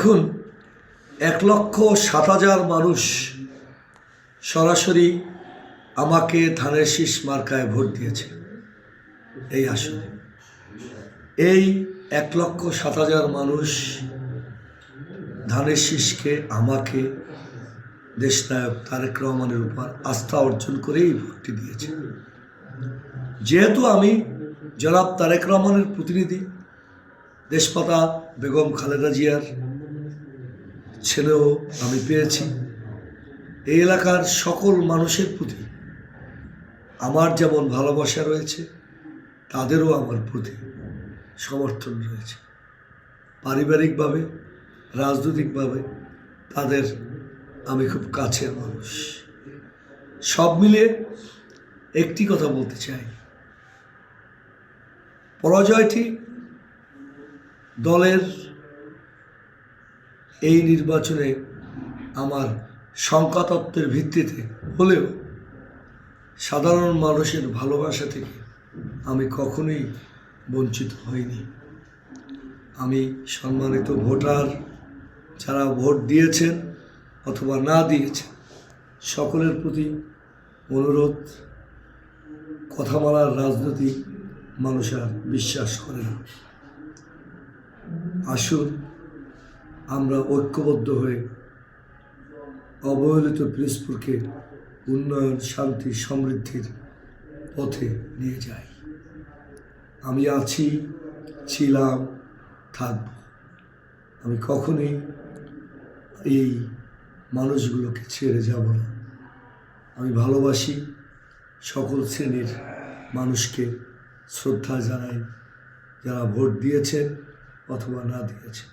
দেখুন, 1,07,000 মানুষ সরাসরি আমাকে ধানের শীষ মার্কায় ভোট দিয়েছে। এই আসলে এই 1,07,000 মানুষ ধানের শীষকে, আমাকে, দেশনায়ক তারেক রহমানের উপর আস্থা অর্জন করেই ভোটটি দিয়েছে। যেহেতু আমি জনাব তারেক রহমানের প্রতিনিধি, দেশমাতা বেগম খালেদা জিয়ার ছেলেও আমি পেয়েছি, এই এলাকার সকল মানুষের প্রতি আমার যেমন ভালোবাসা রয়েছে, তাদেরও আমার প্রতি সমর্থন রয়েছে। পারিবারিকভাবে, রাজনৈতিকভাবে তাদের আমি খুব কাছের মানুষ। সব মিলিয়ে একটি কথা বলতে চাই, পরাজয়টি দলের এই নির্বাচনে আমার সংখ্যাতত্ত্বের ভিত্তিতে হলেও সাধারণ মানুষের ভালোবাসা থেকে আমি কখনোই বঞ্চিত হইনি। আমি সম্মানিত ভোটার, যারা ভোট দিয়েছেন অথবা না দিয়েছেন, সকলের প্রতি অনুরোধ, কথা বলার রাজনীতি মানুষ আর বিশ্বাস করে না। আসুন আমরা ঐক্যবদ্ধ হয়ে অবহেলিত পিরোজপুরকে উন্নয়ন, শান্তি, সমৃদ্ধির পথে নিয়ে যাই। আমি আছি, ছিলাম, থাকব। আমি কখনোই এই মানুষগুলোকে ছেড়ে যাব না। আমি ভালোবাসি সকল শ্রেণীর মানুষকে, শ্রদ্ধা জানাই যারা ভোট দিয়েছেন অথবা না দিয়েছেন।